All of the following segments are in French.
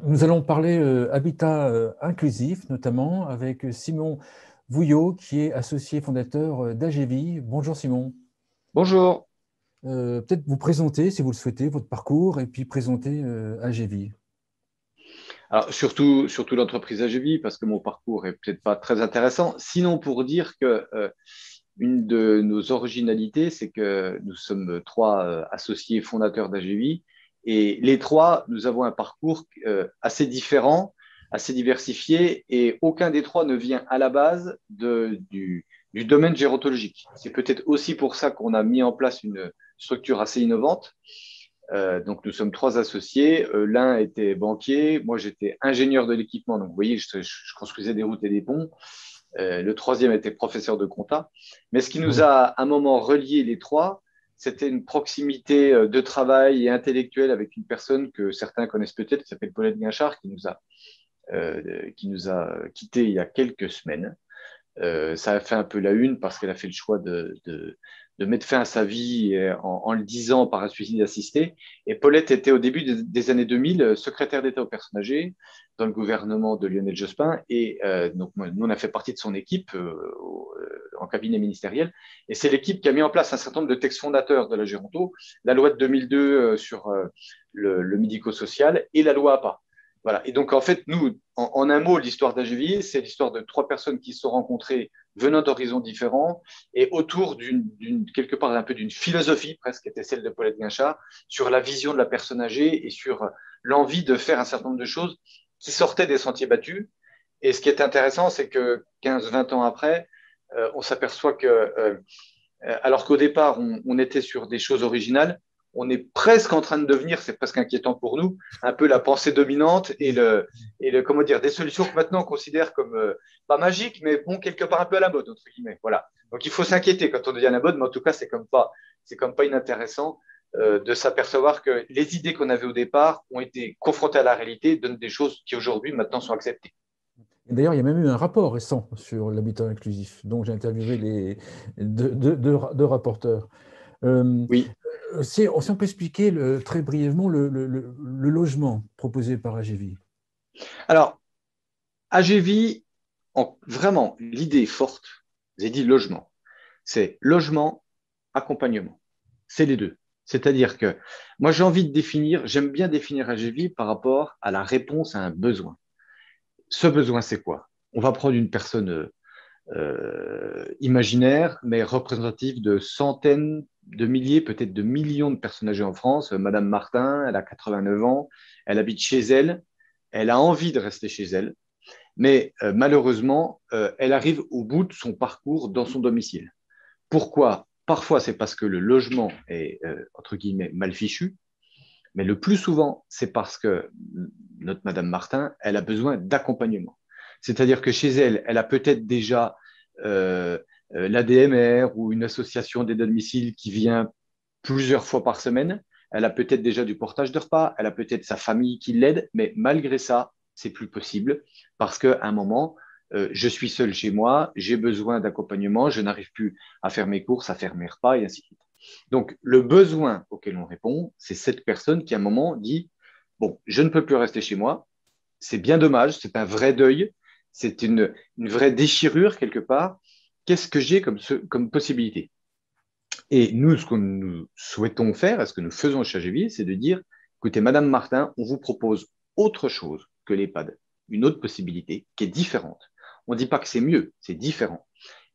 Nous allons parler habitat inclusif, notamment avec Simon Vouillot, qui est associé fondateur d'AGEVI. Bonjour Simon. Bonjour. Peut-être vous présenter, si vous le souhaitez, votre parcours et puis présenter AGEVI. Alors, surtout l'entreprise AGV, parce que mon parcours est peut-être pas très intéressant. Sinon, pour dire que une de nos originalités, c'est que nous sommes trois associés fondateurs d'AGV et les trois, nous avons un parcours assez différent, assez diversifié et aucun des trois ne vient à la base du domaine gérontologique. C'est peut-être aussi pour ça qu'on a mis en place une structure assez innovante. Donc, nous sommes trois associés. L'un était banquier, moi j'étais ingénieur de l'équipement. Donc, vous voyez, je construisais des routes et des ponts. Le troisième était professeur de compta. Mais ce qui nous Oui. a à un moment relié les trois, c'était une proximité de travail et intellectuelle avec une personne que certains connaissent peut-être, qui s'appelle Paulette Guinchard, qui nous a quittés il y a quelques semaines. Ça a fait un peu la une parce qu'elle a fait le choix de mettre fin à sa vie en le disant par un suicide assisté. Et Paulette était au début des années 2000 secrétaire d'État aux personnes âgées dans le gouvernement de Lionel Jospin. Et donc, nous, on a fait partie de son équipe en cabinet ministériel. Et c'est l'équipe qui a mis en place un certain nombre de textes fondateurs de la Géronto, la loi de 2002 sur le médico-social et la loi APA. Voilà. Et donc, en fait, nous, en un mot, l'histoire d'AGVI, c'est l'histoire de trois personnes qui se sont rencontrées venant d'horizons différents et autour quelque part un peu d'une philosophie presque, qui était celle de Paulette Guinchard, sur la vision de la personne âgée et sur l'envie de faire un certain nombre de choses qui sortaient des sentiers battus. Et ce qui est intéressant, c'est que 15-20 ans après, on s'aperçoit que alors qu'au départ, on était sur des choses originales, on est presque en train de devenir, c'est presque inquiétant pour nous, un peu la pensée dominante et comment dire, des solutions que maintenant on considère comme pas magiques, mais bon, quelque part un peu à la mode, entre guillemets. Voilà. Donc il faut s'inquiéter quand on devient à la mode, mais en tout cas, c'est comme pas inintéressant de s'apercevoir que les idées qu'on avait au départ ont été confrontées à la réalité, donnent des choses qui aujourd'hui, maintenant, sont acceptées. Et d'ailleurs, il y a même eu un rapport récent sur l'habitat inclusif. Donc, j'ai interviewé les deux rapporteurs. Euh, Oui. si on peut expliquer très brièvement le logement proposé par AGEVI. Alors, AGV, vraiment, l'idée est forte. J'ai dit logement. C'est logement, accompagnement. C'est les deux. C'est-à-dire que moi, j'aime bien définir AGV par rapport à la réponse à un besoin. Ce besoin, c'est quoi? On va prendre une personne imaginaire, mais représentative de centaines de milliers, peut-être de millions de personnes âgées en France. Madame Martin, elle a 89 ans, elle habite chez elle, elle a envie de rester chez elle, mais malheureusement, elle arrive au bout de son parcours dans son domicile. Pourquoi? Parfois, c'est parce que le logement est, entre guillemets, mal fichu, mais le plus souvent, c'est parce que notre Madame Martin, elle a besoin d'accompagnement. C'est-à-dire que chez elle, elle a peut-être déjà l'ADMR ou une association d'aide à domicile qui vient plusieurs fois par semaine. Elle a peut-être déjà du portage de repas, elle a peut-être sa famille qui l'aide, mais malgré ça, c'est plus possible parce qu'à un moment, je suis seul chez moi, j'ai besoin d'accompagnement, je n'arrive plus à faire mes courses, à faire mes repas et ainsi de suite. Donc, le besoin auquel on répond, c'est cette personne qui, à un moment, dit, bon, je ne peux plus rester chez moi, c'est bien dommage, c'est un vrai deuil, c'est une vraie déchirure quelque part. Qu'est-ce que j'ai comme possibilité? Et nous, ce que nous souhaitons faire, et ce que nous faisons chez AGV, c'est de dire, écoutez, Madame Martin, on vous propose autre chose que l'EHPAD, une autre possibilité qui est différente. On ne dit pas que c'est mieux, c'est différent.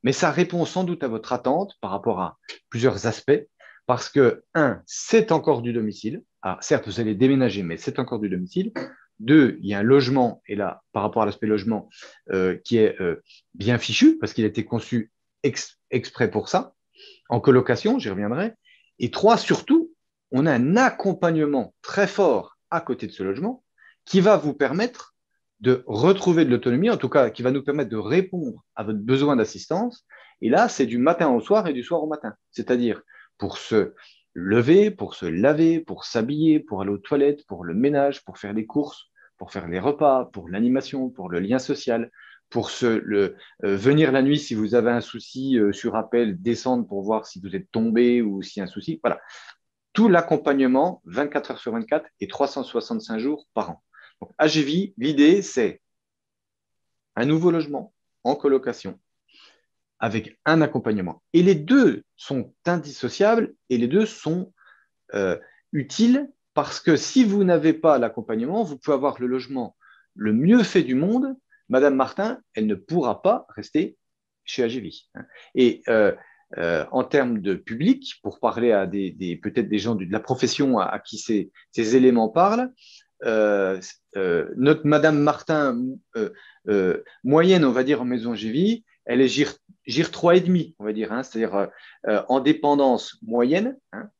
Mais ça répond sans doute à votre attente par rapport à plusieurs aspects, parce que, un, c'est encore du domicile. Ah, certes, vous allez déménager, mais c'est encore du domicile. Deux, il y a un logement, et là, par rapport à l'aspect logement, qui est bien fichu, parce qu'il a été conçu exprès pour ça en colocation, j'y reviendrai. Et trois, surtout, on a un accompagnement très fort à côté de ce logement qui va vous permettre de retrouver de l'autonomie, en tout cas qui va nous permettre de répondre à votre besoin d'assistance. Et là, c'est du matin au soir et du soir au matin. C'est-à-dire pour se lever, pour se laver, pour s'habiller, pour aller aux toilettes, pour le ménage, pour faire les courses, pour faire les repas, pour l'animation, pour le lien social, pour venir la nuit si vous avez un souci sur appel, descendre pour voir si vous êtes tombé ou s'il y a un souci. Voilà. Tout l'accompagnement, 24 heures sur 24 et 365 jours par an. Donc, AGV, l'idée, c'est un nouveau logement en colocation avec un accompagnement. Et les deux sont indissociables et les deux sont utiles parce que si vous n'avez pas l'accompagnement, vous pouvez avoir le logement le mieux fait du monde. Madame Martin, elle ne pourra pas rester chez AGV. Et en termes de public, pour parler à peut-être des gens de la profession à qui ces éléments parlent, notre Madame Martin moyenne, on va dire, en maison AGV, elle est GIR 3,5, on va dire, hein, c'est-à-dire en dépendance moyenne, hein,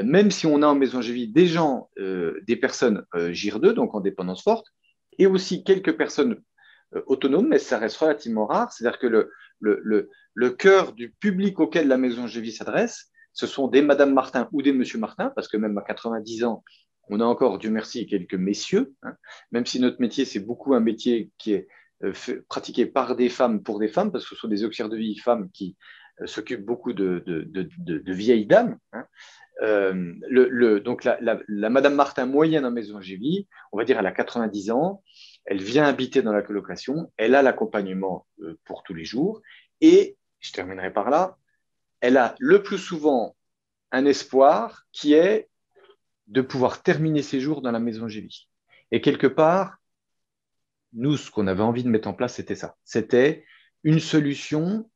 même si on a en maison AGV des gens, des personnes GIR 2, donc en dépendance forte, et aussi quelques personnes autonomes, mais ça reste relativement rare. C'est-à-dire que le cœur du public auquel la maison AGV s'adresse, ce sont des Madame Martin ou des Monsieur Martin, parce que même à 90 ans, on a encore, Dieu merci, quelques messieurs, hein, même si notre métier, c'est beaucoup un métier qui est pratiqué par des femmes pour des femmes, parce que ce sont des auxiliaires de vie femmes qui s'occupent beaucoup de vieilles dames. Hein. Donc la Madame Martin moyenne en maison AGV, on va dire elle a 90 ans, elle vient habiter dans la colocation, elle a l'accompagnement pour tous les jours, et je terminerai par là, elle a le plus souvent un espoir qui est de pouvoir terminer ses jours dans la maison AGV. Et quelque part, nous, ce qu'on avait envie de mettre en place, c'était ça. C'était une solution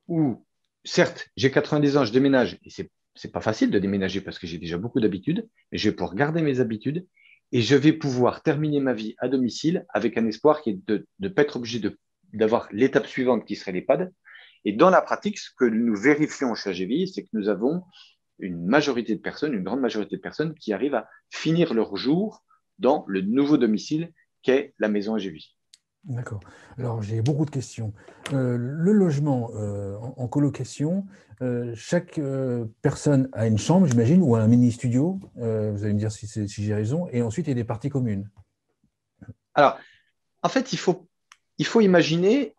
où, certes, j'ai 90 ans, je déménage, et c'est pas facile de déménager parce que j'ai déjà beaucoup d'habitudes, mais je vais pouvoir garder mes habitudes et je vais pouvoir terminer ma vie à domicile avec un espoir qui est de ne pas être obligé d'avoir l'étape suivante qui serait l'EHPAD. Et dans la pratique, ce que nous vérifions chez AGV, c'est que nous avons une majorité de personnes, une grande majorité de personnes qui arrivent à finir leur jour dans le nouveau domicile qu'est la maison AGV. D'accord. Alors, j'ai beaucoup de questions. Le logement en colocation, chaque personne a une chambre, j'imagine, ou un mini-studio. Vous allez me dire si j'ai raison. Et ensuite, il y a des parties communes. Alors, en fait, il faut imaginer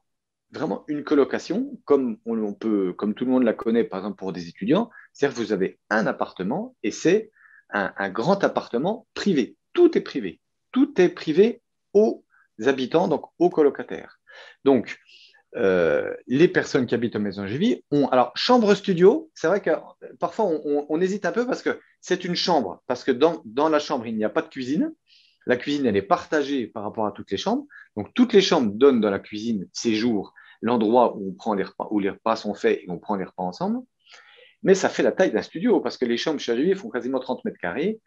vraiment une colocation, comme comme tout le monde la connaît, par exemple, pour des étudiants. C'est-à-dire que vous avez un appartement et c'est un grand appartement privé. Tout est privé. Tout est privé aux habitants, donc aux colocataires. Donc, les personnes qui habitent en maison AGV ont. Alors, chambre studio, c'est vrai que parfois on hésite un peu parce que c'est une chambre, parce que dans la chambre, il n'y a pas de cuisine. La cuisine, elle est partagée par rapport à toutes les chambres. Donc, toutes les chambres donnent dans la cuisine séjour, l'endroit où on prend les repas, où les repas sont faits et on prend les repas ensemble. Mais ça fait la taille d'un studio parce que les chambres chez AGV font quasiment 30 mètres carrés,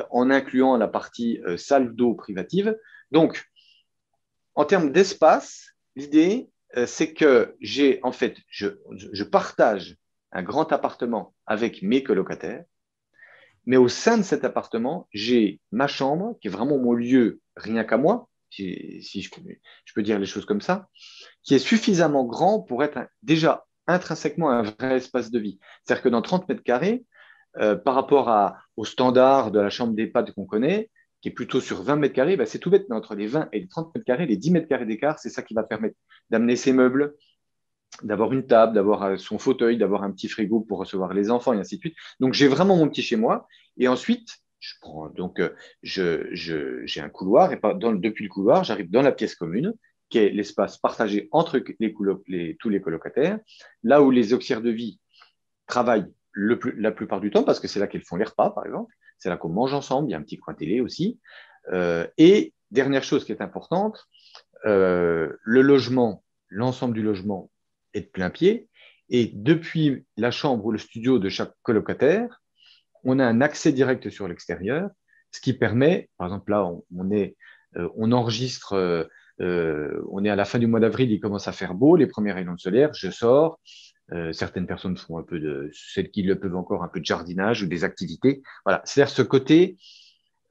en incluant la partie salle d'eau privative. Donc, en termes d'espace, l'idée, c'est que en fait, je partage un grand appartement avec mes colocataires, mais au sein de cet appartement, j'ai ma chambre, qui est vraiment mon lieu rien qu'à moi, si je peux dire les choses comme ça, qui est suffisamment grand pour être déjà intrinsèquement un vrai espace de vie. C'est-à-dire que dans 30 mètres carrés, par rapport au standard de la chambre d'EHPAD qu'on connaît, qui est plutôt sur 20 mètres carrés, ben c'est tout bête, mais entre les 20 et les 30 mètres carrés, les 10 mètres carrés d'écart, c'est ça qui va permettre d'amener ses meubles, d'avoir une table, d'avoir son fauteuil, d'avoir un petit frigo pour recevoir les enfants et ainsi de suite. Donc j'ai vraiment mon petit chez moi. Et ensuite, j'ai un couloir et depuis le couloir, j'arrive dans la pièce commune, qui est l'espace partagé entre tous les colocataires, là où les auxiliaires de vie travaillent la plupart du temps, parce que c'est là qu'ils font les repas, par exemple. C'est là qu'on mange ensemble. Il y a un petit coin télé aussi. Et dernière chose qui est importante, le logement, l'ensemble du logement est de plein pied. Et depuis la chambre ou le studio de chaque colocataire, on a un accès direct sur l'extérieur, ce qui permet, par exemple, là, on enregistre, on est à la fin du mois d'avril, il commence à faire beau, les premiers rayons solaires, je sors. Certaines personnes font celles qui le peuvent encore, un peu de jardinage ou des activités. Voilà, c'est-à-dire ce côté,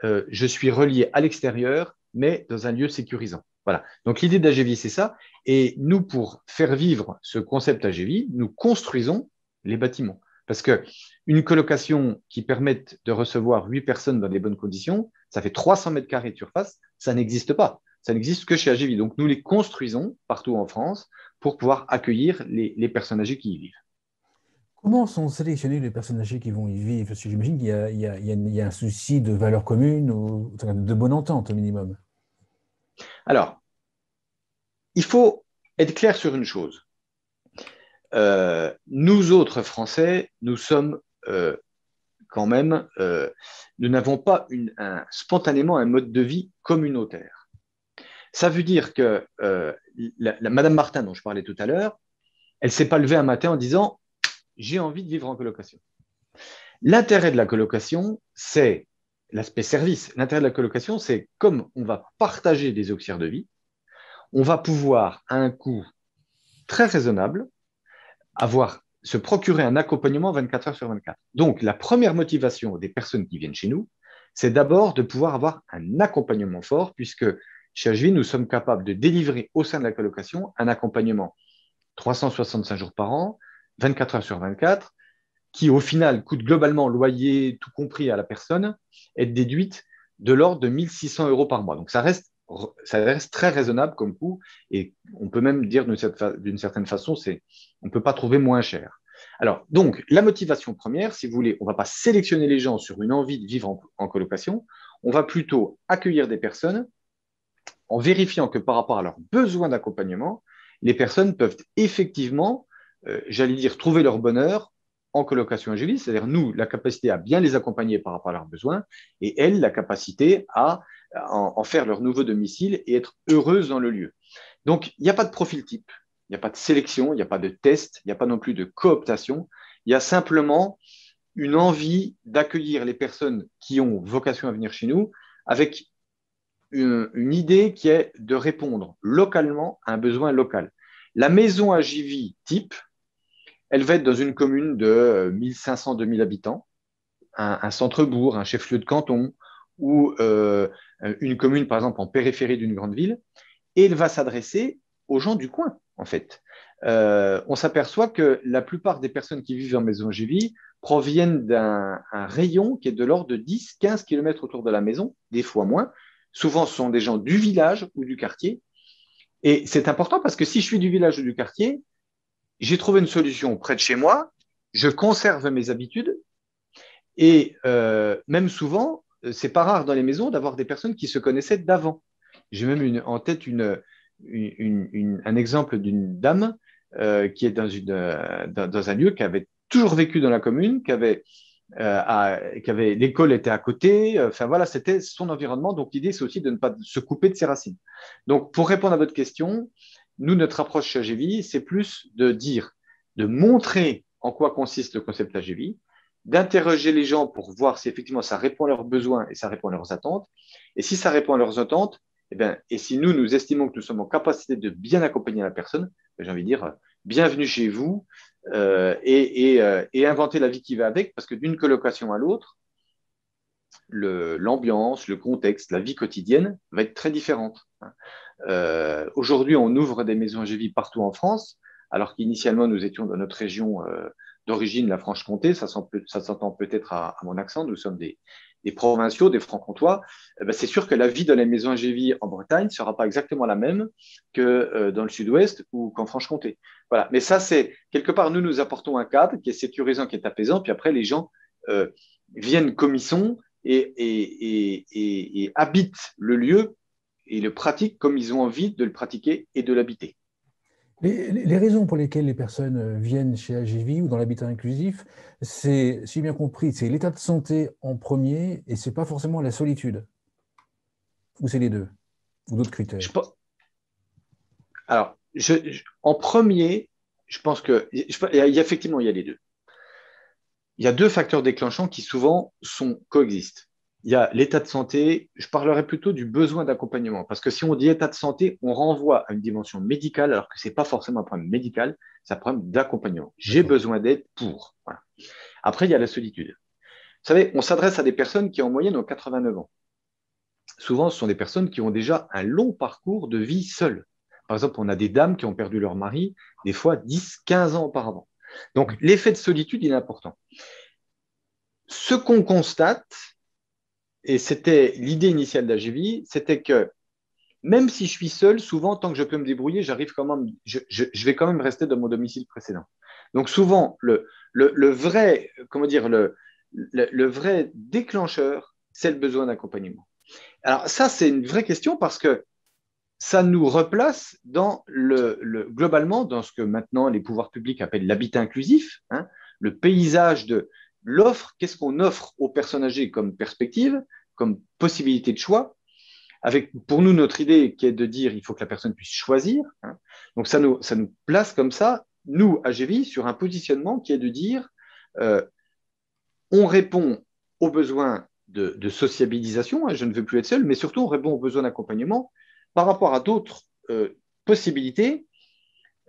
je suis relié à l'extérieur, mais dans un lieu sécurisant. Voilà. Donc l'idée d'AGV, c'est ça. Et nous, pour faire vivre ce concept AGV, nous construisons les bâtiments. Parce que une colocation qui permette de recevoir 8 personnes dans des bonnes conditions, ça fait 300 mètres carrés de surface, ça n'existe pas. Ça n'existe que chez AGV. Donc nous les construisons partout en France pour pouvoir accueillir les personnes âgées qui y vivent. Comment sont sélectionnés les personnes âgées qui vont y vivre? Parce que j'imagine qu'il y a un souci de valeur commune ou de bonne entente au minimum. Alors, il faut être clair sur une chose. Nous autres Français, nous sommes quand même, nous n'avons pas spontanément un mode de vie communautaire. Ça veut dire que Madame Martin, dont je parlais tout à l'heure, elle ne s'est pas levée un matin en disant j'ai envie de vivre en colocation. L'intérêt de la colocation, c'est l'aspect service. L'intérêt de la colocation, c'est comme on va partager des auxiliaires de vie, on va pouvoir, à un coût très raisonnable, se procurer un accompagnement 24 heures sur 24. Donc, la première motivation des personnes qui viennent chez nous, c'est d'abord de pouvoir avoir un accompagnement fort, puisque chez HV, nous sommes capables de délivrer au sein de la colocation un accompagnement 365 jours par an, 24 heures sur 24, qui au final coûte globalement, loyer, tout compris à la personne, est déduite de l'ordre de 1 600 € par mois. Donc, ça reste très raisonnable comme coût et on peut même dire d'une certaine façon, on ne peut pas trouver moins cher. Alors, donc, la motivation première, si vous voulez, on ne va pas sélectionner les gens sur une envie de vivre en colocation, on va plutôt accueillir des personnes en vérifiant que par rapport à leurs besoins d'accompagnement, les personnes peuvent effectivement, j'allais dire, trouver leur bonheur en colocation HGV, c'est-à-dire nous, la capacité à bien les accompagner par rapport à leurs besoins, et elles, la capacité à en faire leur nouveau domicile et être heureuses dans le lieu. Donc, il n'y a pas de profil type, il n'y a pas de sélection, il n'y a pas de test, il n'y a pas non plus de cooptation, il y a simplement une envie d'accueillir les personnes qui ont vocation à venir chez nous avec une idée qui est de répondre localement à un besoin local. La maison à JV type, elle va être dans une commune de 1500-2000 habitants, un centre-bourg, un chef-lieu de canton, ou une commune, par exemple, en périphérie d'une grande ville, et elle va s'adresser aux gens du coin, en fait. On s'aperçoit que la plupart des personnes qui vivent en maison JV proviennent d'un rayon qui est de l'ordre de 10-15 km autour de la maison, des fois moins. Souvent, ce sont des gens du village ou du quartier. Et c'est important parce que si je suis du village ou du quartier, j'ai trouvé une solution près de chez moi, je conserve mes habitudes et même souvent, c'est pas rare dans les maisons d'avoir des personnes qui se connaissaient d'avant. J'ai même en tête un exemple d'une dame qui est dans un lieu qui avait toujours vécu dans la commune, qui avait l'école était à côté. Enfin voilà, c'était son environnement. Donc l'idée, c'est aussi de ne pas se couper de ses racines. Donc pour répondre à votre question, nous, notre approche chez AGVI, c'est plus de montrer en quoi consiste le concept AGVI, d'interroger les gens pour voir si effectivement ça répond à leurs besoins et ça répond à leurs attentes. Et si ça répond à leurs attentes, et si nous estimons que nous sommes en capacité de bien accompagner la personne, j'ai envie de dire, bienvenue chez vous et inventer la vie qui va avec, parce que d'une colocation à l'autre, l'ambiance, le contexte, la vie quotidienne va être très différente. Aujourd'hui, on ouvre des maisons HGV partout en France, alors qu'initialement, nous étions dans notre région d'origine, la Franche-Comté. Ça s'entend peut-être à mon accent. Nous sommes des provinciaux, des francs-comtois. C'est sûr que la vie dans les maisons HGV en Bretagne ne sera pas exactement la même que dans le sud-ouest ou qu'en Franche-Comté. Voilà. Mais ça, c'est quelque part, nous apportons un cadre qui est sécurisant, qui est apaisant. Puis après, les gens viennent comme ils sont et habitent le lieu et le pratiquent comme ils ont envie de le pratiquer et de l'habiter. Les raisons pour lesquelles les personnes viennent chez AGV ou dans l'habitat inclusif, c'est, si j'ai bien compris, c'est l'état de santé en premier et c'est pas forcément la solitude. Ou c'est les deux, ou d'autres critères. Alors, en premier, je pense que effectivement, il y a les deux. Il y a deux facteurs déclenchants qui souvent coexistent. Il y a l'état de santé, je parlerai plutôt du besoin d'accompagnement, parce que si on dit état de santé, on renvoie à une dimension médicale, alors que ce n'est pas forcément un problème médical, c'est un problème d'accompagnement. J'ai besoin d'aide pour. Voilà. Après, il y a la solitude. Vous savez, on s'adresse à des personnes qui en moyenne ont 89 ans. Souvent, ce sont des personnes qui ont déjà un long parcours de vie seule. Par exemple, on a des dames qui ont perdu leur mari, des fois 10, 15 ans auparavant. Donc, l'effet de solitude, il est important. Ce qu'on constate, et c'était l'idée initiale d'AGV, c'était que même si je suis seul, souvent, tant que je peux me débrouiller, j'arrive quand même, je vais quand même rester dans mon domicile précédent. Donc, souvent, le vrai, comment dire, le vrai déclencheur, c'est le besoin d'accompagnement. Alors, ça, c'est une vraie question parce que ça nous replace globalement dans ce que maintenant les pouvoirs publics appellent l'habitat inclusif, hein, le paysage de l'offre, qu'est-ce qu'on offre aux personnes âgées comme perspective, comme possibilité de choix, avec pour nous notre idée qui est de dire il faut que la personne puisse choisir. Hein. Donc ça nous place comme ça, nous, à GVI, sur un positionnement qui est de dire euh, on répond aux besoins de sociabilisation, hein, je ne veux plus être seul, mais surtout on répond aux besoins d'accompagnement par rapport à d'autres possibilités,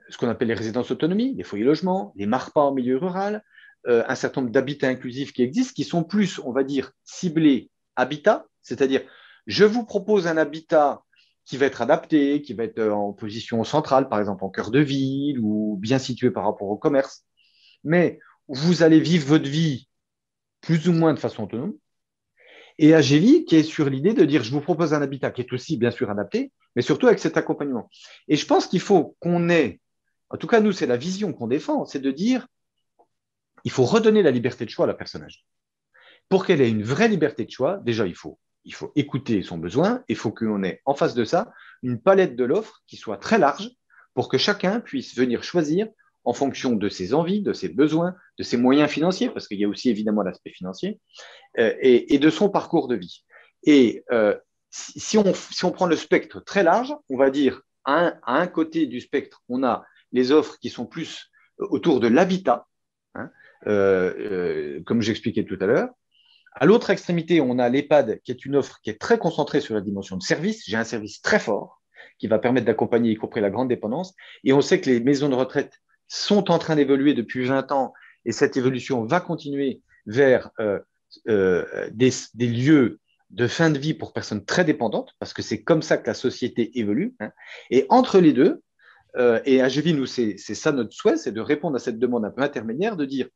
ce qu'on appelle les résidences autonomie, les foyers logements, les MARPA en milieu rural, un certain nombre d'habitats inclusifs qui existent, qui sont plus, on va dire, ciblés habitat, c'est-à-dire je vous propose un habitat qui va être adapté, qui va être en position centrale, par exemple en cœur de ville ou bien situé par rapport au commerce, mais vous allez vivre votre vie plus ou moins de façon autonome. Et AGVI qui est sur l'idée de dire je vous propose un habitat qui est aussi bien sûr adapté, mais surtout avec cet accompagnement. Et je pense qu'il faut qu'on ait, en tout cas nous c'est la vision qu'on défend, c'est de dire il faut redonner la liberté de choix à la personne âgée. Pour qu'elle ait une vraie liberté de choix, déjà il faut écouter son besoin, il faut qu'on ait en face de ça une palette de l'offre qui soit très large pour que chacun puisse venir choisir en fonction de ses envies, de ses besoins, de ses moyens financiers, parce qu'il y a aussi évidemment l'aspect financier, et de son parcours de vie. Et si on prend le spectre très large, on va dire à un côté du spectre, on a les offres qui sont plus autour de l'habitat, hein, comme j'expliquais tout à l'heure. À l'autre extrémité, on a l'EHPAD, qui est une offre qui est très concentrée sur la dimension de service. J'ai un service très fort qui va permettre d'accompagner, y compris la grande dépendance. Et on sait que les maisons de retraite sont en train d'évoluer depuis 20 ans et cette évolution va continuer vers des lieux de fin de vie pour personnes très dépendantes, parce que c'est comme ça que la société évolue. Hein. Et entre les deux, et à GVI, nous, c'est ça notre souhait, c'est de répondre à cette demande un peu intermédiaire, de dire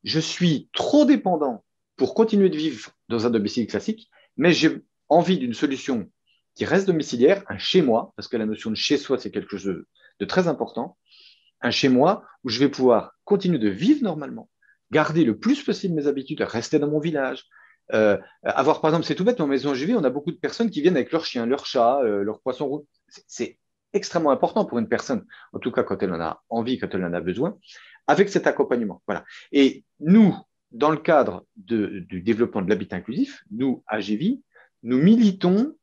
je suis trop dépendant pour continuer de vivre dans un domicile classique, mais j'ai envie d'une solution qui reste domiciliaire, un chez-moi, parce que la notion de chez-soi, c'est quelque chose de très important, un chez-moi où je vais pouvoir continuer de vivre normalement, garder le plus possible mes habitudes, rester dans mon village, avoir, par exemple, c'est tout bête, dans ma maison GV, on a beaucoup de personnes qui viennent avec leur chien, leur chat, leur poisson rouge. C'est extrêmement important pour une personne, en tout cas quand elle en a envie, quand elle en a besoin, avec cet accompagnement. Voilà. Et nous, dans le cadre du développement de l'habitat inclusif, nous, à GVI, nous militons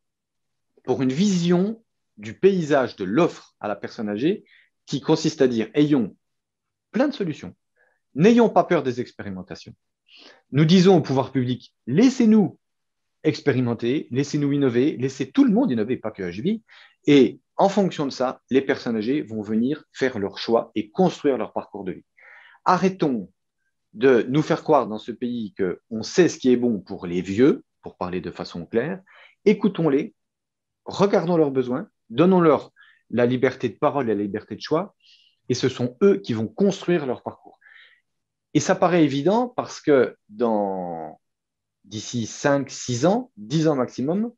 pour une vision du paysage de l'offre à la personne âgée qui consiste à dire ayons plein de solutions, n'ayons pas peur des expérimentations. Nous disons au pouvoir public, laissez-nous expérimenter, laissez-nous innover, laissez tout le monde innover, pas que HB. Et en fonction de ça, les personnes âgées vont venir faire leur choix et construire leur parcours de vie. Arrêtons de nous faire croire dans ce pays qu'on sait ce qui est bon pour les vieux, pour parler de façon claire. Écoutons-les, regardons leurs besoins, donnons-leur la liberté de parole et la liberté de choix, et ce sont eux qui vont construire leur parcours. Et ça paraît évident parce que d'ici 5, 6 ans, 10 ans maximum,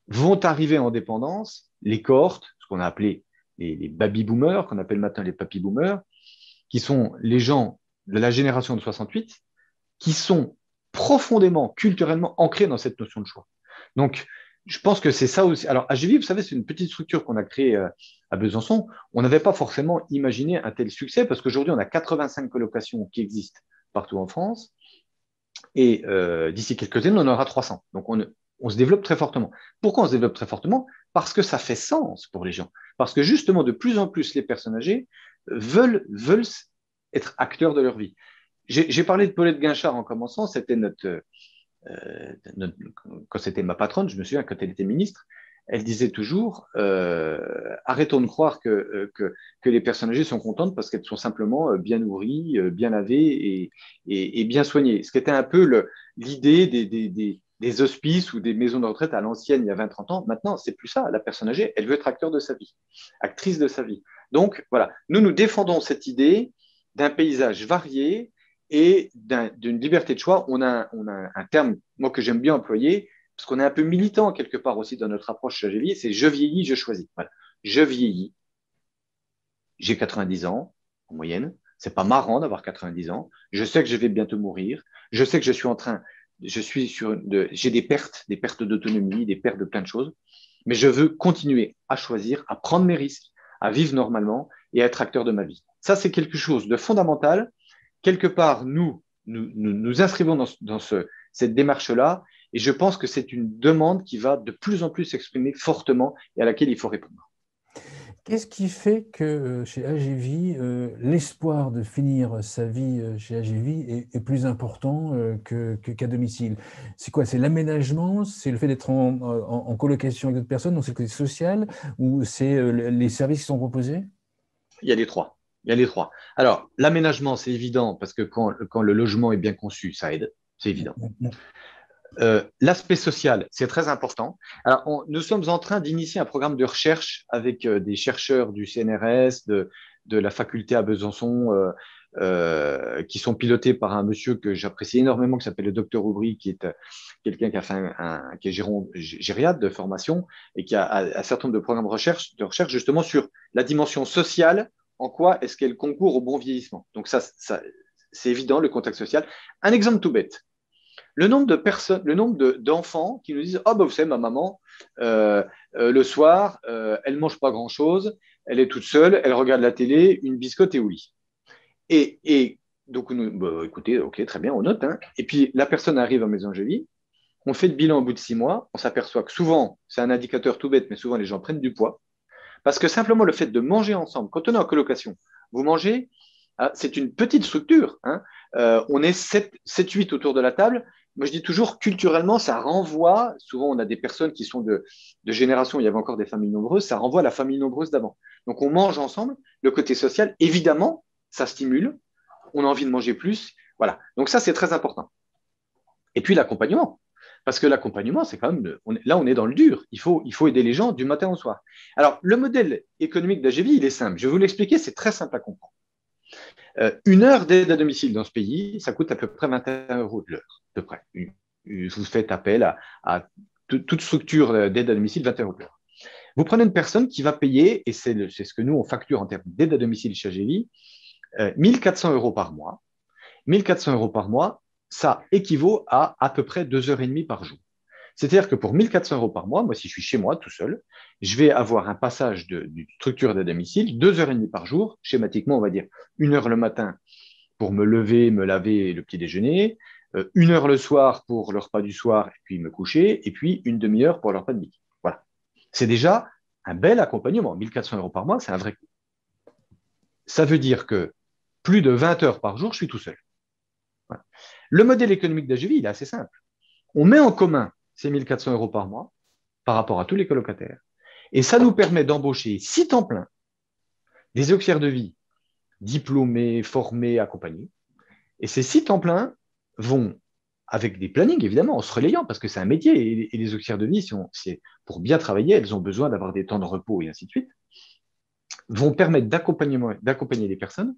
vont arriver en dépendance les cohortes, ce qu'on a appelé les baby-boomers, qu'on appelle maintenant les papy-boomers, qui sont les gens de la génération de 68, qui sont profondément, culturellement ancrés dans cette notion de choix. Donc, je pense que c'est ça aussi. Alors, AGV, vous savez, c'est une petite structure qu'on a créée à Besançon. On n'avait pas forcément imaginé un tel succès parce qu'aujourd'hui, on a 85 colocations qui existent partout en France. Et d'ici quelques années, on en aura 300. Donc, on se développe très fortement. Pourquoi on se développe très fortement? Parce que ça fait sens pour les gens. Parce que justement, de plus en plus, les personnes âgées veulent être acteurs de leur vie. J'ai parlé de Paulette Guinchard en commençant, c'était quand c'était ma patronne, je me souviens, quand elle était ministre, elle disait toujours arrêtons de croire que les personnes âgées sont contentes parce qu'elles sont simplement bien nourries, bien lavées et bien soignées. Ce qui était un peu l'idée des hospices ou des maisons de retraite à l'ancienne il y a 20-30 ans. Maintenant, c'est plus ça. La personne âgée, elle veut être acteur de sa vie, actrice de sa vie. Donc, voilà, nous défendons cette idée d'un paysage varié et d'une liberté de choix. On a un terme, moi, que j'aime bien employer, parce qu'on est un peu militant quelque part aussi dans notre approche chez GVI, c'est je vieillis, je choisis. Voilà. Je vieillis, j'ai 90 ans en moyenne. C'est pas marrant d'avoir 90 ans. Je sais que je vais bientôt mourir. Je sais que j'ai des pertes d'autonomie, des pertes de plein de choses. mais je veux continuer à choisir, à prendre mes risques, à vivre normalement et à être acteur de ma vie. Ça, c'est quelque chose de fondamental. Quelque part, nous inscrivons cette démarche-là et je pense que c'est une demande qui va de plus en plus s'exprimer fortement et à laquelle il faut répondre. Qu'est-ce qui fait que chez AGV, l'espoir de finir sa vie chez AGV est plus important qu'à domicile? C'est quoi? C'est l'aménagement? C'est le fait d'être en colocation avec d'autres personnes? Donc c'est le côté social? Ou c'est les services qui sont proposés? Il y a les trois. Il y a les trois. Alors, l'aménagement, c'est évident parce que quand le logement est bien conçu, ça aide. C'est évident. L'aspect social, c'est très important. Alors, nous sommes en train d'initier un programme de recherche avec des chercheurs du CNRS, de la faculté à Besançon, qui sont pilotés par un monsieur que j'apprécie énormément, qui s'appelle le docteur Aubry, qui est quelqu'un qui a fait qui est gériatre de formation et qui a un certain nombre de programmes de recherche justement sur la dimension sociale, en quoi est-ce qu'elle concourt au bon vieillissement. Donc ça c'est évident, le contact social. Un exemple tout bête. Le nombre de personnes, le nombre d'enfants qui nous disent oh, bah, vous savez, ma maman, le soir, elle mange pas grand-chose, elle est toute seule, elle regarde la télé, une biscotte et au lit. Et donc, bah, écoutez, ok, très bien, on note. Hein. Et puis, la personne arrive à Maison Jolie, on fait le bilan au bout de 6 mois, on s'aperçoit que souvent, c'est un indicateur tout bête, mais souvent les gens prennent du poids. Parce que simplement le fait de manger ensemble, quand on est en colocation, vous mangez, c'est une petite structure. Hein. On est 7-8 autour de la table. Moi, je dis toujours, culturellement, ça renvoie, souvent on a des personnes qui sont de génération, il y avait encore des familles nombreuses, ça renvoie à la famille nombreuse d'avant. Donc on mange ensemble, le côté social, évidemment, ça stimule, on a envie de manger plus. Voilà. Donc ça, c'est très important. Et puis l'accompagnement. Parce que l'accompagnement, c'est quand même, là, on est dans le dur. Il faut aider les gens du matin au soir. Alors, le modèle économique d'AGV, il est simple. Je vais vous l'expliquer, c'est très simple à comprendre. 1 heure d'aide à domicile dans ce pays, ça coûte à peu près 21 euros de l'heure, à peu près. Vous faites appel à toute structure d'aide à domicile, 21 euros de l'heure. Vous prenez une personne qui va payer, et c'est ce que nous, on facture en termes d'aide à domicile chez AGV, 1 400 euros par mois. 1 400 euros par mois, ça équivaut à peu près 2 heures et demie par jour. C'est-à-dire que pour 1 400 euros par mois, moi, si je suis chez moi tout seul, je vais avoir un passage d'une structure d'aide à domicile, 2 heures et demie par jour, schématiquement, on va dire 1 heure le matin pour me lever, me laver le petit déjeuner, 1 heure le soir pour le repas du soir et puis me coucher, et puis une demi-heure pour le repas de midi. Voilà. C'est déjà un bel accompagnement. 1 400 euros par mois, c'est un vrai coût. Ça veut dire que plus de 20 heures par jour, je suis tout seul. Voilà. Le modèle économique d'AGV, il est assez simple. On met en commun ces 1 400 euros par mois par rapport à tous les colocataires. Et ça nous permet d'embaucher 6 temps plein, des auxiliaires de vie diplômés, formés, accompagnés. Et ces 6 temps plein vont, avec des plannings évidemment, en se relayant, parce que c'est un métier, et les auxiliaires de vie, pour bien travailler, elles ont besoin d'avoir des temps de repos et ainsi de suite, vont permettre d'accompagner les personnes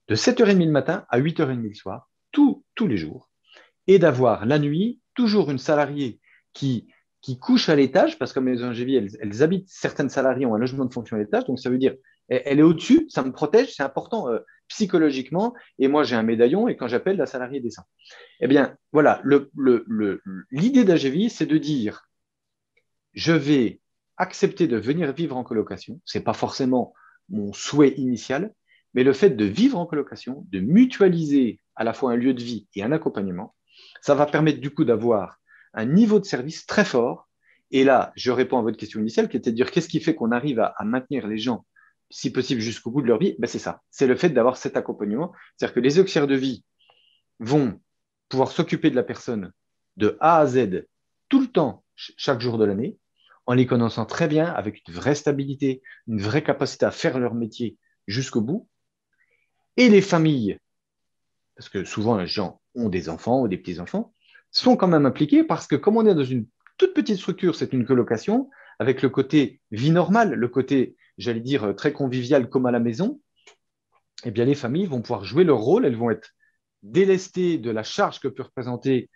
de 7h30 le matin à 8h30 le soir, tous les jours, et d'avoir la nuit toujours une salariée qui couche à l'étage, parce que comme les ONGV, elles habitent, certaines salariées ont un logement de fonction à l'étage, donc ça veut dire elle est au-dessus, ça me protège, c'est important psychologiquement, et moi j'ai un médaillon, et quand j'appelle, la salariée descend. Eh bien, voilà, l'idée d'AGV, c'est de dire, je vais accepter de venir vivre en colocation, ce n'est pas forcément mon souhait initial, mais le fait de vivre en colocation, de mutualiser à la fois un lieu de vie et un accompagnement, ça va permettre du coup d'avoir un niveau de service très fort. Et là, je réponds à votre question initiale, qui était de dire qu'est-ce qui fait qu'on arrive à maintenir les gens, si possible, jusqu'au bout de leur vie. Ben, c'est ça, c'est le fait d'avoir cet accompagnement. C'est-à-dire que les auxiliaires de vie vont pouvoir s'occuper de la personne de A à Z tout le temps, chaque jour de l'année, en les connaissant très bien, avec une vraie stabilité, une vraie capacité à faire leur métier jusqu'au bout. Et les familles, parce que souvent les gens ont des enfants ou des petits-enfants, sont quand même impliqués parce que comme on est dans une toute petite structure, c'est une colocation, avec le côté vie normale, le côté, j'allais dire, très convivial comme à la maison, eh bien les familles vont pouvoir jouer leur rôle, elles vont être délestées de la charge que peut représenter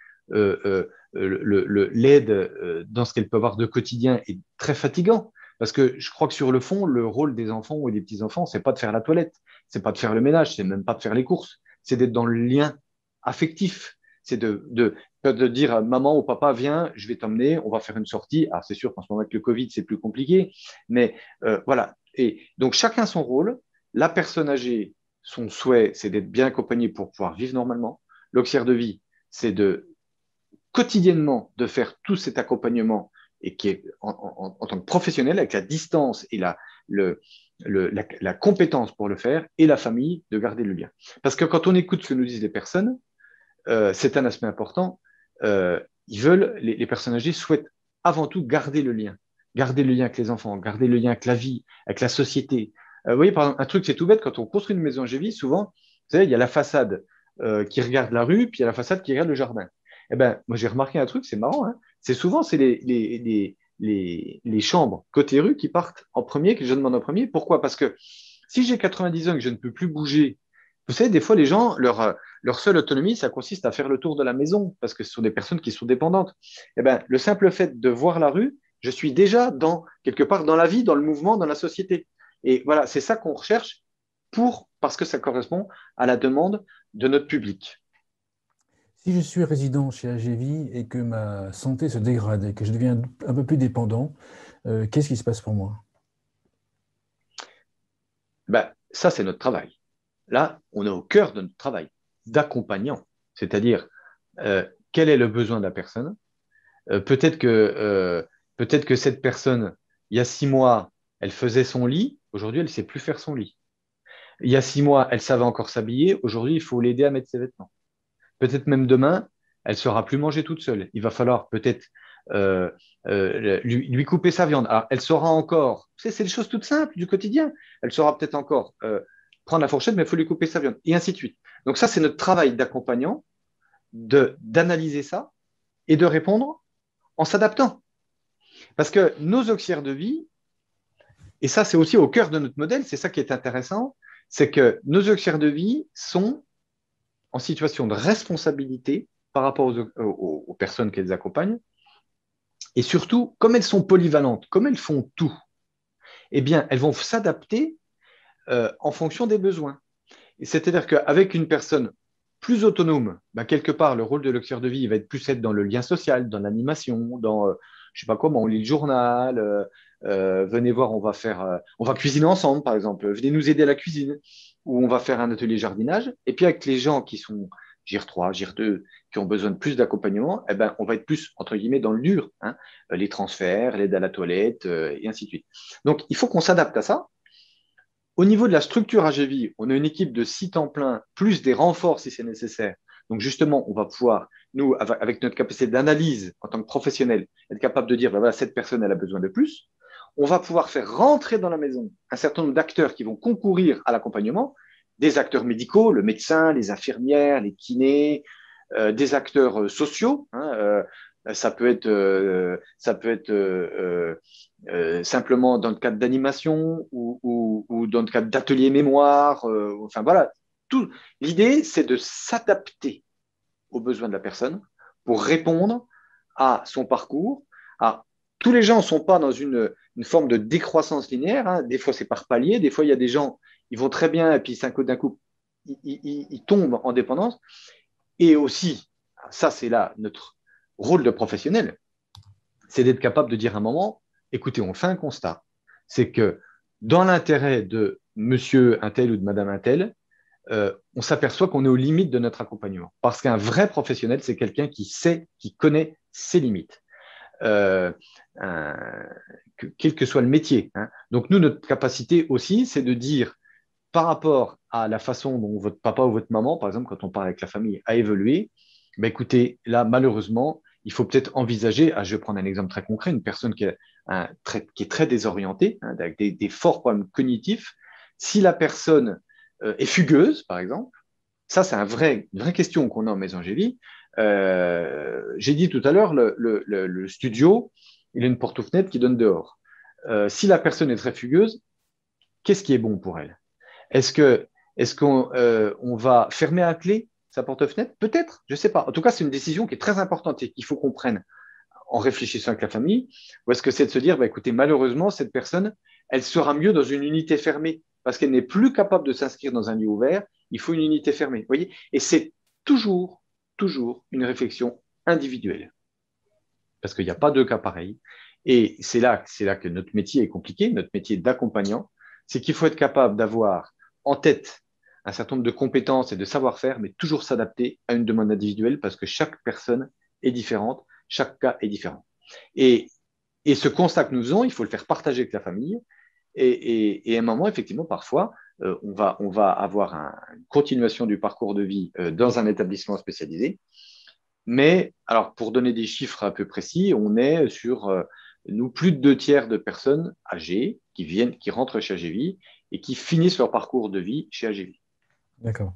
l'aide dans ce qu'elles peuvent avoir de quotidien est très fatigant. Parce que je crois que sur le fond, le rôle des enfants ou des petits-enfants, c'est pas de faire la toilette, c'est pas de faire le ménage, c'est même pas de faire les courses, c'est d'être dans le lien affectif, c'est de dire maman ou papa, viens, je vais t'emmener, on va faire une sortie. Alors, c'est sûr qu'en ce moment, avec le Covid, c'est plus compliqué, mais voilà. Et donc, chacun son rôle. La personne âgée, son souhait, c'est d'être bien accompagnée pour pouvoir vivre normalement. L'auxiliaire de vie, c'est de quotidiennement de faire tout cet accompagnement et qui est en tant que professionnel avec la distance et la compétence pour le faire et la famille de garder le lien. Parce que quand on écoute ce que nous disent les personnes, c'est un aspect important. Les personnes âgées souhaitent avant tout garder le lien avec les enfants, garder le lien avec la vie, avec la société. Vous voyez, par exemple, un truc, c'est tout bête, quand on construit une maison âgée, souvent, vous savez, il y a la façade qui regarde la rue, puis il y a la façade qui regarde le jardin. Eh ben, moi, j'ai remarqué un truc, c'est marrant, hein, c'est souvent, c'est les chambres côté rue qui partent en premier, que je demande en premier. Pourquoi? Parce que si j'ai 90 ans et que je ne peux plus bouger, vous savez, des fois, les gens, leur seule autonomie, ça consiste à faire le tour de la maison, parce que ce sont des personnes qui sont dépendantes. Eh ben, le simple fait de voir la rue, je suis déjà quelque part dans la vie, dans le mouvement, dans la société. Et voilà, c'est ça qu'on recherche parce que ça correspond à la demande de notre public. Si je suis résident chez AGV et que ma santé se dégrade et que je deviens un peu plus dépendant, qu'est-ce qui se passe pour moi? Ben, ça, c'est notre travail. Là, on est au cœur de notre travail d'accompagnant, c'est-à-dire quel est le besoin de la personne. Peut-être que cette personne, il y a 6 mois, elle faisait son lit, aujourd'hui, elle ne sait plus faire son lit. Il y a 6 mois, elle savait encore s'habiller, aujourd'hui, il faut l'aider à mettre ses vêtements. Peut-être même demain, elle ne saura plus manger toute seule. Il va falloir peut-être lui couper sa viande. Alors, elle saura encore, c'est des choses toutes simples du quotidien, elle saura peut-être encore prendre la fourchette, mais il faut lui couper sa viande, et ainsi de suite. Donc ça, c'est notre travail d'accompagnant, d'analyser ça et de répondre en s'adaptant. Parce que nos auxiliaires de vie, et ça, c'est aussi au cœur de notre modèle, c'est ça qui est intéressant, c'est que nos auxiliaires de vie sont en situation de responsabilité par rapport aux personnes qu'elles accompagnent. Et surtout, comme elles sont polyvalentes, comme elles font tout, eh bien, elles vont s'adapter en fonction des besoins. C'est-à-dire qu'avec une personne plus autonome, ben, quelque part, le rôle de l'auxiliaire de vie va être plus être dans le lien social, dans l'animation, dans, je ne sais pas comment, on lit le journal, venez voir, on va cuisiner ensemble, par exemple, venez nous aider à la cuisine, ou on va faire un atelier jardinage. Et puis avec les gens qui sont GIR 3, GIR 2, qui ont besoin de plus d'accompagnement, eh ben, on va être plus, entre guillemets, dans le dur, hein, les transferts, l'aide à la toilette, et ainsi de suite. Donc, il faut qu'on s'adapte à ça. Au niveau de la structure AGV, on a une équipe de 6 temps plein, plus des renforts si c'est nécessaire. Donc justement, on va pouvoir, nous, avec notre capacité d'analyse en tant que professionnel, être capable de dire, ben voilà, cette personne, elle a besoin de plus. On va pouvoir faire rentrer dans la maison un certain nombre d'acteurs qui vont concourir à l'accompagnement, des acteurs médicaux, le médecin, les infirmières, les kinés, des acteurs sociaux, hein, ça peut être simplement dans le cadre d'animation ou dans le cadre d'ateliers mémoire. Enfin voilà, tout. L'idée, c'est de s'adapter aux besoins de la personne pour répondre à son parcours. Alors, tous les gens ne sont pas dans une forme de décroissance linéaire. Hein. Des fois, c'est par palier. Des fois, il y a des gens, ils vont très bien et puis d'un coup, ils tombent en dépendance. Et aussi, ça, c'est là notre rôle de professionnel, c'est d'être capable de dire à un moment, écoutez, on fait un constat, c'est que dans l'intérêt de monsieur un tel ou de madame un tel, on s'aperçoit qu'on est aux limites de notre accompagnement. Parce qu'un vrai professionnel, c'est quelqu'un qui sait, qui connaît ses limites. Euh, quel que soit le métier. Hein. Donc nous, notre capacité aussi, c'est de dire par rapport à la façon dont votre papa ou votre maman, par exemple, quand on parle avec la famille, a évolué, ben écoutez, là, malheureusement, il faut peut-être envisager, je vais prendre un exemple très concret, une personne qui est très désorientée, hein, avec des forts problèmes cognitifs. Si la personne est fugueuse, par exemple, ça, c'est une vraie question qu'on a en Maison Gélie. J'ai dit tout à l'heure, le studio, il a une porte aux fenêtres qui donne dehors. Si la personne est très fugueuse, qu'est-ce qui est bon pour elle? Est-ce qu'on on va fermer à clé sa porte-fenêtre? Peut-être, je ne sais pas. En tout cas, c'est une décision qui est très importante et qu'il faut qu'on prenne en réfléchissant avec la famille. Ou est-ce que c'est de se dire, bah, écoutez, malheureusement, cette personne, elle sera mieux dans une unité fermée parce qu'elle n'est plus capable de s'inscrire dans un lieu ouvert. Il faut une unité fermée. Vous voyez? Et c'est toujours toujours une réflexion individuelle. Parce qu'il n'y a pas deux cas pareils. Et c'est là que notre métier est compliqué, notre métier d'accompagnant, c'est qu'il faut être capable d'avoir en tête un certain nombre de compétences et de savoir-faire, mais toujours s'adapter à une demande individuelle parce que chaque personne est différente, chaque cas est différent. Et, et ce constat que nous faisons, il faut le faire partager avec la famille. Et à un moment, effectivement, parfois, on va avoir une continuation du parcours de vie dans un établissement spécialisé. Mais alors, pour donner des chiffres un peu précis, on est sur nous plus de 2 tiers de personnes âgées qui rentrent chez AGV et qui finissent leur parcours de vie chez AGV. D'accord.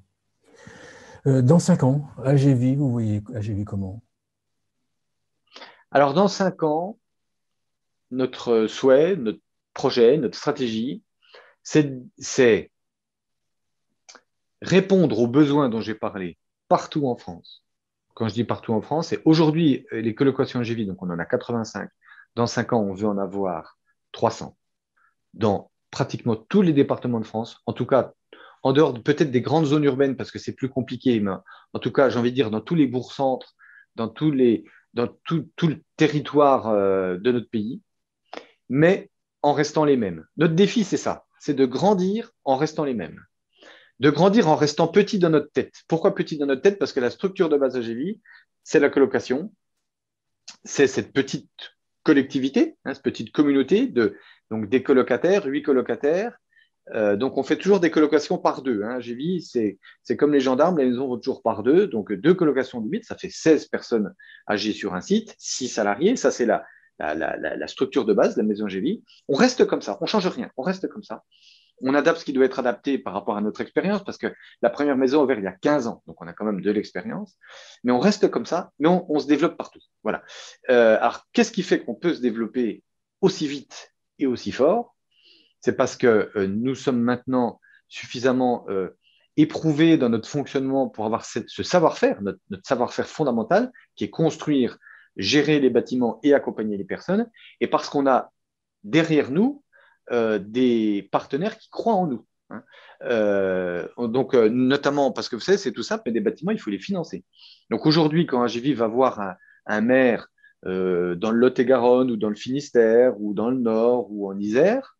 Dans 5 ans, AGV, vous voyez AGV comment? Alors, dans 5 ans, notre souhait, notre projet, notre stratégie, c'est répondre aux besoins dont j'ai parlé partout en France. Quand je dis partout en France, c'est aujourd'hui les colocations AGV, donc on en a 85. Dans 5 ans, on veut en avoir 300 dans pratiquement tous les départements de France, en tout cas en dehors peut-être des grandes zones urbaines parce que c'est plus compliqué, mais en tout cas, j'ai envie de dire dans tous les bourgs-centres, dans tout le territoire de notre pays, mais en restant les mêmes. Notre défi, c'est ça, c'est de grandir en restant les mêmes. De grandir en restant petit dans notre tête. Pourquoi petit dans notre tête? Parce que la structure de base AGV, c'est la colocation, c'est cette petite collectivité, hein, cette petite communauté donc des colocataires, 8 colocataires. Donc, on fait toujours des colocations par deux. Hein. J'ai vu, c'est comme les gendarmes, les maisons vont toujours par deux. Donc, 2 colocations de 8, ça fait 16 personnes âgées sur un site, 6 salariés. Ça, c'est la structure de base de la maison GV. On reste comme ça, on ne change rien, on reste comme ça. On adapte ce qui doit être adapté par rapport à notre expérience, parce que la première maison ouverte il y a 15 ans, donc on a quand même de l'expérience. Mais on reste comme ça, mais on se développe partout. Voilà. Alors, qu'est-ce qui fait qu'on peut se développer aussi vite et aussi fort? C'est parce que nous sommes maintenant suffisamment éprouvés dans notre fonctionnement pour avoir ce savoir-faire, notre savoir-faire fondamental, qui est construire, gérer les bâtiments et accompagner les personnes, et parce qu'on a derrière nous des partenaires qui croient en nous. Hein. Donc, notamment parce que vous savez, c'est tout simple, mais des bâtiments, il faut les financer. Donc aujourd'hui, quand AGV va voir un maire dans le Lot-et-Garonne ou dans le Finistère ou dans le Nord ou en Isère,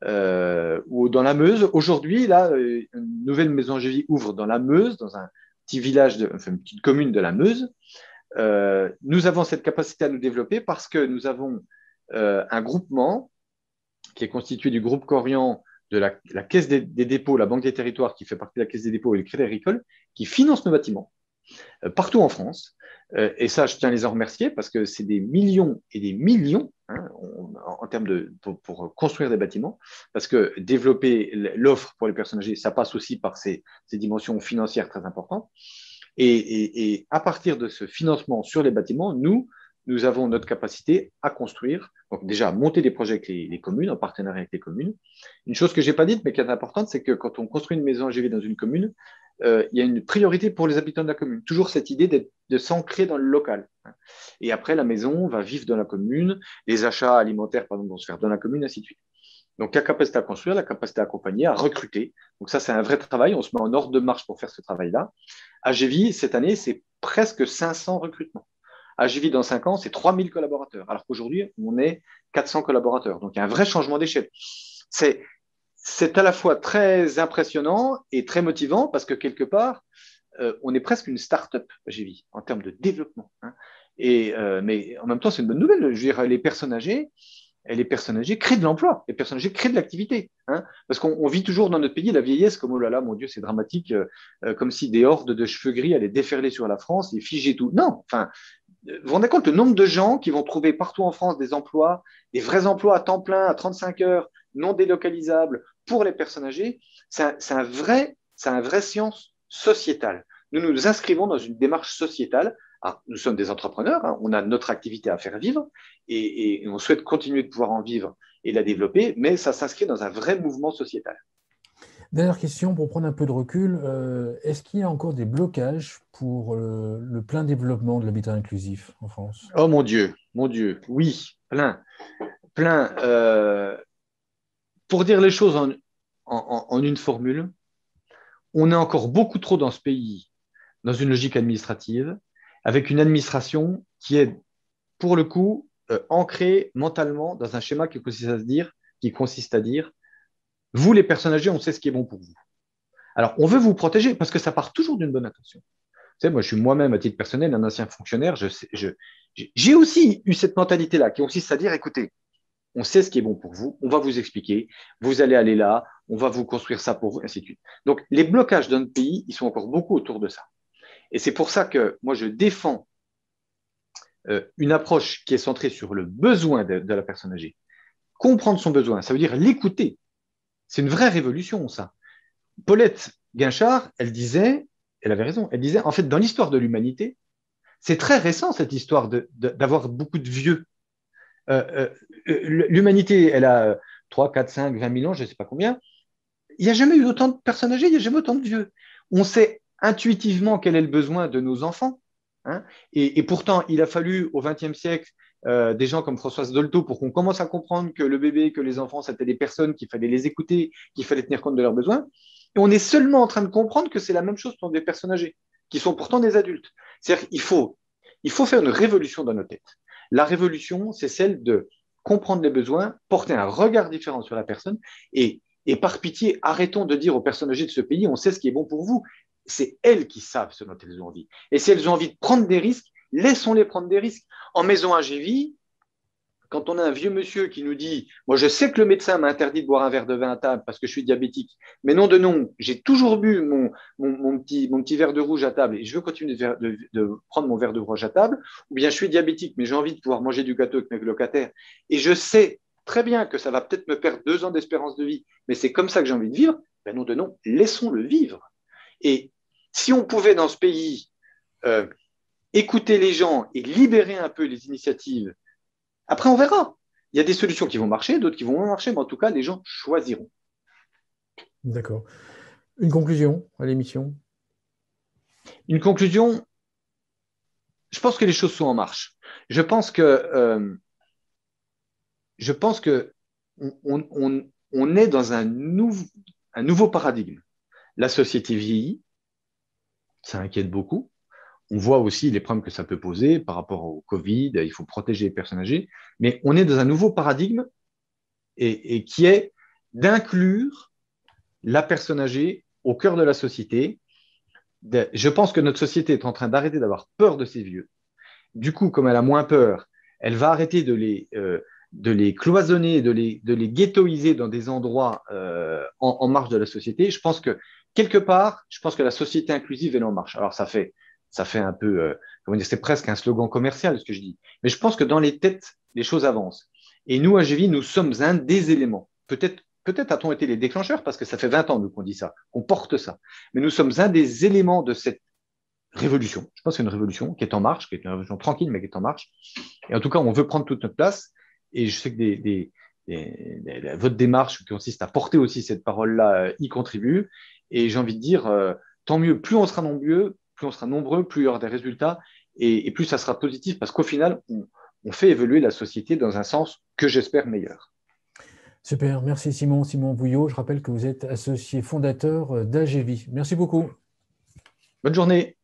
ou dans la Meuse. Aujourd'hui, là, une nouvelle maison AGV ouvre dans la Meuse, dans un petit village, enfin, une petite commune de la Meuse. Nous avons cette capacité à nous développer parce que nous avons un groupement qui est constitué du groupe Corian, de la Caisse des dépôts, la Banque des territoires qui fait partie de la Caisse des dépôts et le Crédit Agricole, qui finance nos bâtiments partout en France. Et ça, je tiens à les en remercier parce que c'est des millions et des millions hein, en termes pour construire des bâtiments. Parce que développer l'offre pour les personnes âgées, ça passe aussi par ces dimensions financières très importantes. Et à partir de ce financement sur les bâtiments, nous avons notre capacité à construire, donc déjà à monter des projets avec les communes, en partenariat avec les communes. Une chose que je n'ai pas dite, mais qui est importante, c'est que quand on construit une maison AGV dans une commune, il y a une priorité pour les habitants de la commune. Toujours cette idée de s'ancrer dans le local. Et après, la maison va vivre dans la commune, les achats alimentaires, par exemple, vont se faire dans la commune, ainsi de suite. Donc, la capacité à construire, la capacité à accompagner, à recruter. Donc, ça, c'est un vrai travail. On se met en ordre de marche pour faire ce travail-là. AGV, cette année, c'est presque 500 recrutements. AGV, dans 5 ans, c'est 3000 collaborateurs, alors qu'aujourd'hui, on est 400 collaborateurs. Donc, il y a un vrai changement d'échelle. C'est à la fois très impressionnant et très motivant parce que quelque part, on est presque une start-up, AGV, en termes de développement. Hein. Mais en même temps, c'est une bonne nouvelle. Je veux dire, les personnes âgées créent de l'emploi, les personnes âgées créent de l'activité. Hein, parce qu'on vit toujours dans notre pays la vieillesse comme, oh là là, mon Dieu, c'est dramatique, comme si des hordes de cheveux gris allaient déferler sur la France et figer tout. Non, enfin, vous vous rendez compte le nombre de gens qui vont trouver partout en France des emplois, des vrais emplois à temps plein, à 35 heures, non délocalisables pour les personnes âgées, c'est un vrai science sociétale. Nous nous inscrivons dans une démarche sociétale. Alors, nous sommes des entrepreneurs, hein, on a notre activité à faire vivre et on souhaite continuer de pouvoir en vivre et la développer, mais ça s'inscrit dans un vrai mouvement sociétal. Dernière question, pour prendre un peu de recul, est-ce qu'il y a encore des blocages pour le plein développement de l'habitat inclusif en France? Oh mon Dieu, oui, plein, plein. Pour dire les choses en une formule, on est encore beaucoup trop dans ce pays, dans une logique administrative, avec une administration qui est, pour le coup, ancrée mentalement dans un schéma qui consiste à dire, vous, les personnes âgées, on sait ce qui est bon pour vous. Alors, on veut vous protéger parce que ça part toujours d'une bonne intention. Tu sais, moi, je suis moi-même, à titre personnel, un ancien fonctionnaire. J'ai aussi eu cette mentalité-là qui consiste à dire, écoutez, on sait ce qui est bon pour vous, on va vous expliquer, vous allez aller là, on va vous construire ça pour vous, ainsi de suite. Donc, les blocages dans notre pays, ils sont encore beaucoup autour de ça. Et c'est pour ça que moi, je défends une approche qui est centrée sur le besoin de la personne âgée. Comprendre son besoin, ça veut dire l'écouter. C'est une vraie révolution, ça. Paulette Guinchard, elle avait raison, elle disait, en fait, dans l'histoire de l'humanité, c'est très récent cette histoire d'avoir beaucoup de vieux. L'humanité, elle a 3, 4, 5, 20 000 ans, je ne sais pas combien. Il n'y a jamais eu autant de personnes âgées, il n'y a jamais autant de vieux. On sait intuitivement quel est le besoin de nos enfants. Hein, et pourtant, il a fallu au XXe siècle des gens comme Françoise Dolto pour qu'on commence à comprendre que le bébé, que les enfants, c'était des personnes qu'il fallait les écouter, qu'il fallait tenir compte de leurs besoins. Et on est seulement en train de comprendre que c'est la même chose pour des personnes âgées, qui sont pourtant des adultes. C'est-à-dire qu'il faut faire une révolution dans nos têtes. La révolution, c'est celle de comprendre les besoins, porter un regard différent sur la personne et par pitié, arrêtons de dire aux personnes âgées de ce pays, on sait ce qui est bon pour vous. C'est elles qui savent ce dont elles ont envie. Et si elles ont envie de prendre des risques, laissons-les prendre des risques. En maison AGV, quand on a un vieux monsieur qui nous dit, moi je sais que le médecin m'a interdit de boire un verre de vin à table parce que je suis diabétique, mais non de non, j'ai toujours bu mon petit verre de rouge à table et je veux continuer de prendre mon verre de rouge à table, ou bien je suis diabétique mais j'ai envie de pouvoir manger du gâteau avec mes locataires et je sais très bien que ça va peut-être me perdre 2 ans d'espérance de vie, mais c'est comme ça que j'ai envie de vivre, ben non de non, laissons-le vivre. Et si on pouvait dans ce pays euh, écouter les gens et libérer un peu les initiatives, après on verra. Il y a des solutions qui vont marcher, d'autres qui vont moins marcher, mais en tout cas, les gens choisiront. D'accord. Une conclusion à l'émission? Une conclusion, je pense que les choses sont en marche. Je pense que on est dans un nouveau paradigme. La société vieillit, ça inquiète beaucoup. On voit aussi les problèmes que ça peut poser par rapport au Covid, il faut protéger les personnes âgées, mais on est dans un nouveau paradigme et qui est d'inclure la personne âgée au cœur de la société. Je pense que notre société est en train d'arrêter d'avoir peur de ces vieux. Du coup, comme elle a moins peur, elle va arrêter de les cloisonner, de les ghettoiser dans des endroits en marge de la société. Je pense que quelque part, je pense que la société inclusive est en marche. Alors ça fait un peu, comment dire, c'est presque un slogan commercial ce que je dis. Mais je pense que dans les têtes, les choses avancent. Et nous, à GV, nous sommes un des éléments. Peut-être a-t-on été les déclencheurs parce que ça fait 20 ans nous qu'on dit ça, qu'on porte ça. Mais nous sommes un des éléments de cette révolution. Je pense que c'est une révolution qui est en marche, qui est une révolution tranquille, mais qui est en marche. Et en tout cas, on veut prendre toute notre place. Et je sais que votre démarche qui consiste à porter aussi cette parole-là y contribue. Et j'ai envie de dire, tant mieux, plus on sera nombreux, plus il y aura des résultats et plus ça sera positif parce qu'au final, on fait évoluer la société dans un sens que j'espère meilleur. Super, merci Simon. Simon Bouillot, je rappelle que vous êtes associé fondateur d'AGV. Merci beaucoup. Bonne journée.